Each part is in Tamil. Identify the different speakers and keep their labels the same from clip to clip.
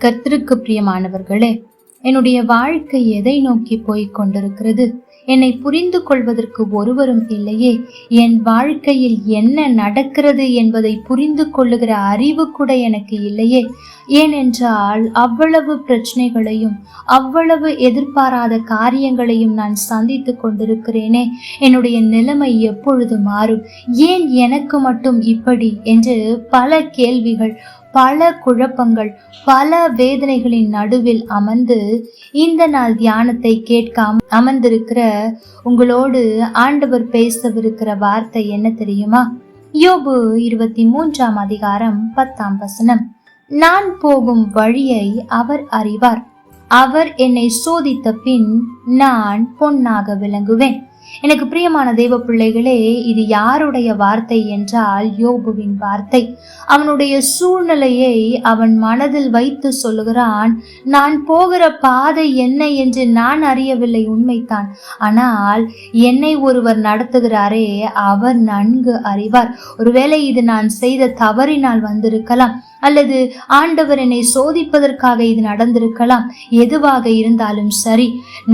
Speaker 1: கர்த்தருக்கு பிரியமானவர்களே, என்னுடைய வாழ்க்கை எதை நோக்கி போய்க் கொண்டிருக்கிறது? என்னை புரிந்து கொள்வதற்கு ஒருவரும் இல்லையே. என் வாழ்க்கையில் என்ன நடக்கிறது என்பதை புரிந்து கொள்ளுகிற அறிவு கூட எனக்கு இல்லையே. ஏனென்றால் அவ்வளவு பிரச்சனைகளையும் அவ்வளவு எதிர்பாராத காரியங்களையும் நான் சந்தித்து கொண்டிருக்கிறேனே. என்னுடைய நிலைமை எப்பொழுது மாறும்? ஏன் எனக்கு மட்டும் இப்படி என்று பல கேள்விகள், பல குழப்பங்கள், பல வேதனைகளின் நடுவில் அமர்ந்து இந்த நாள் தியானத்தை கேட்க அமர்ந்திருக்கிற உங்களோடு ஆண்டவர் பேசவிருக்கிற வார்த்தை என்ன தெரியுமா? யோபு 23 அதிகாரம் 10 நான் போகும் வழியை அவர் அறிவார். அவர் என்னை சோதித்த பின் நான் பொன்னாக விளங்குவேன். எனக்கு பிரியமான தெய்வ பிள்ளைகளே, இது யாருடைய வார்த்தை என்றால் யோபுவின் வார்த்தை. அவனுடைய சூழ்நிலையை அவன் மனதில் வைத்து சொல்லுகிறான். நான் போகிற பாதை என்ன என்று நான் அறியவில்லை, உண்மைத்தான். ஆனால் என்னை ஒருவர் நடத்துகிறாரே, அவர் நன்கு அறிவார். ஒருவேளை இது நான் செய்த தவறினால் வந்திருக்கலாம், அல்லது ஆண்டவர் என்னை சோதிப்பதற்காக இது நடந்திருக்கலாம். எதுவாக இருந்தாலும் சரி,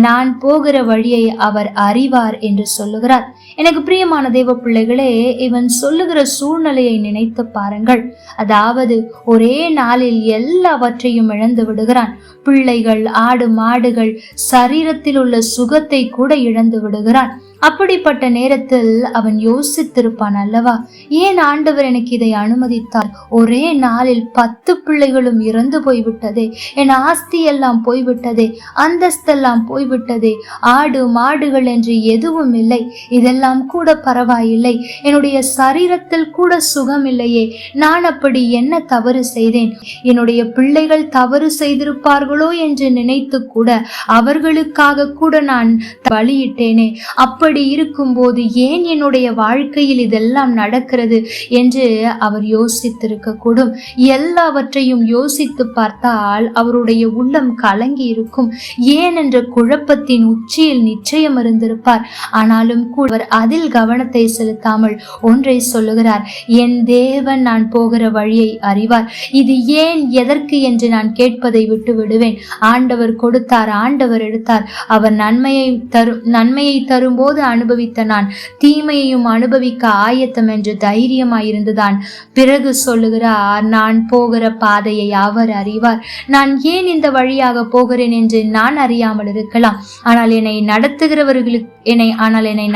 Speaker 1: நான் போகிற வழியை அவர் அறிவார் என்று சொல்லுகிறார். எனக்கு பிரியமான தெய்வ பிள்ளைகளே, இவன் சொல்லுகிற சூழ்நிலையை நினைத்து பாருங்கள். அதாவது ஒரே நாளில் எல்லாவற்றையும் இழந்து விடுகிறான். பிள்ளைகள், ஆடு மாடுகள், சரீரத்தில் உள்ள சுகத்தை கூட இழந்து விடுகிறான். அப்படிப்பட்ட நேரத்தில் அவன் யோசித்திருப்பான் அல்லவா, ஏன் ஆண்டவர் எனக்கு இதை அனுமதித்தார்? ஒரே நாளில் 10 பிள்ளைகளும் இறந்து போய்விட்டதே, என் ஆஸ்தி எல்லாம் போய்விட்டதே, அந்தஸ்தெல்லாம் போய்விட்டதே, ஆடு மாடுகள் என்று எதுவும் இல்லை, இதெல்லாம் கூட பரவாயில்லை, என்னுடைய சரீரத்தில் கூட சுகம் இல்லையே, நான் அப்படி என்ன தவறு செய்தேன்? என்னுடைய பிள்ளைகள் தவறு செய்திருப்பார்களோ என்று நினைத்து கூட அவர்களுக்காக கூட நான் பலியிட்டேனே. அப்படி இருக்கும்போது ஏன் என்னுடைய வாழ்க்கையில் இதெல்லாம் நடக்கிறது என்று அவர் யோசித்திருக்க கூடும். எல்லாவற்றையும் யோசித்து பார்த்தால் அவருடைய உள்ளம் கலங்கி இருக்கும். ஏன் என்ற குழப்பத்தின் உச்சியில் நிச்சயம் இருந்திருப்பார். ஆனாலும் கூட அவர் அதில் கவனத்தை செலுத்தாமல் ஒன்றை சொல்லுகிறார், என் தேவன் நான் போகிற வழியை அறிவார். இது ஏன், எதற்கு என்று நான் கேட்பதை விட்டு விடுவேன். ஆண்டவர் கொடுத்தார், ஆண்டவர் எடுத்தார். அவர் நன்மையை தரும்போது அனுபவித்த நான் தீமையையும் அனுபவிக்க ஆயத்தம் என்று தைரியமாயிருந்துதான் பிறகு சொல்லுகிறார், நான் போகிற பாதையை அவர் அறிவார். நான் ஏன் இந்த வழியாக போகிறேன் என்று நான் அறியாமல் இருக்கலாம். ஆனால் என்னை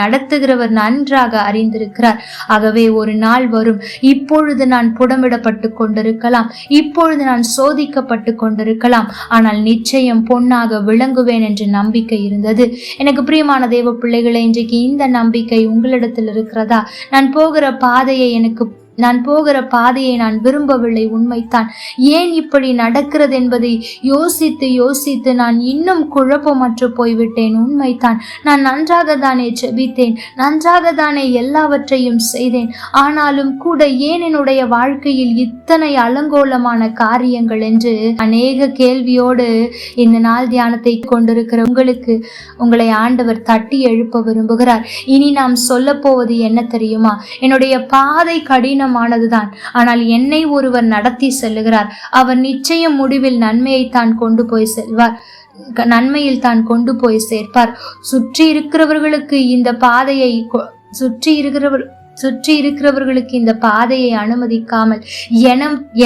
Speaker 1: நடத்துகிறவர் நன்றாக அறிந்திருக்கிறார். ஆகவே ஒரு நாள் வரும், இப்பொழுது நான் புடமிடப்பட்டு கொண்டிருக்கலாம், இப்பொழுது நான் சோதிக்கப்பட்டு கொண்டிருக்கலாம், ஆனால் நிச்சயம் பொன்னாக விளங்குவேன் என்று நம்பிக்கை இருந்தது. எனக்கு பிரியமான தேவ பிள்ளைகளை, இன்றைக்கு இந்த நம்பிக்கை உங்களிடத்தில் இருக்கிறதா? நான் போகிற பாதையை நான் விரும்பவில்லை, உண்மைத்தான். ஏன் இப்படி நடக்கிறது என்பதை யோசித்து நான் இன்னும் குழப்பமற்று போய்விட்டேன், உண்மைத்தான். நான் நன்றாக தானே ஜெபித்தேன், நன்றாக தானே எல்லாவற்றையும் செய்தேன். ஆனாலும் கூட ஏன் என்னுடைய வாழ்க்கையில் இத்தனை அலங்கோலமான காரியங்கள் என்று அநேக கேள்வியோடு இந்த நாள் தியானத்தை கொண்டிருக்கிற உங்களை ஆண்டவர் தட்டி எழுப்ப விரும்புகிறார். இனி நாம் சொல்ல போவது என்ன தெரியுமா? என்னுடைய பாதை கடினமானதுதான், ஆனால் என்னை ஒருவர் நடத்தி செல்லுகிறார். அவர் நிச்சயம் முடிவில் நன்மையில் தான் கொண்டு போய் சேர்ப்பார். சுற்றி இருக்கிறவர்களுக்கு இந்த பாதையை அனுமதிக்காமல்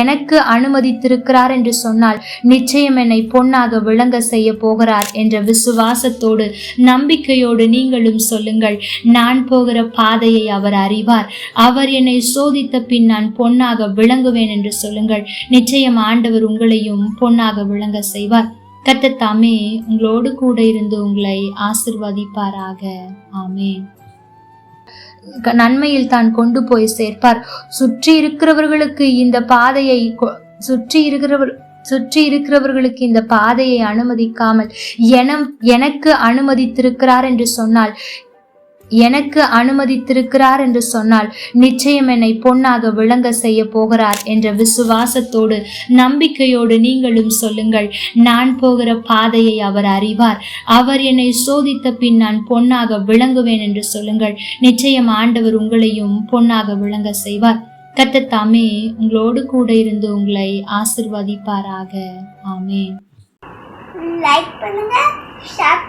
Speaker 1: எனக்கு அனுமதித்திருக்கிறார் என்று சொன்னால் நிச்சயம் என்னை பொன்னாக விளங்க செய்ய போகிறார் என்ற விசுவாசத்தோடு, நம்பிக்கையோடு நீங்களும் சொல்லுங்கள், நான் போகிற பாதையை அவர் அறிவார். அவர் என்னை சோதித்த பின் நான் பொன்னாக விளங்குவேன் என்று சொல்லுங்கள். நிச்சயம் ஆண்டவர் உங்களையும் பொன்னாக விளங்க செய்வார். கர்த்தர் தாமே உங்களோடு கூட இருந்து உங்களை ஆசீர்வதிப்பாராக. ஆமென். நன்மையில் தான் கொண்டு போய் சேர்ப்பார். சுற்றி இருக்கிறவர்களுக்கு இந்த பாதையை அனுமதிக்காமல் எனக்கு அனுமதித்திருக்கிறார் என்று சொன்னால் நிச்சயம் என்னை பொன்னாக விளங்க செய்ய போகிறார் என்ற விசுவாசத்தோடு, நம்பிக்கையோடு நீங்களும் சொல்லுங்கள், நான் போகிற பாதையை அவர் அறிவார். அவர் என்னை சோதித்த பின் நான் பொன்னாக விளங்குவேன் என்று சொல்லுங்கள். நிச்சயம் ஆண்டவர் உங்களையும் பொன்னாக விளங்க செய்வார். கர்த்தர் தாமே உங்களோடு கூட இருந்து உங்களை ஆசிர்வதிப்பாராக. ஆமென்.
Speaker 2: லைக் பண்ணுங்க, ஷேர்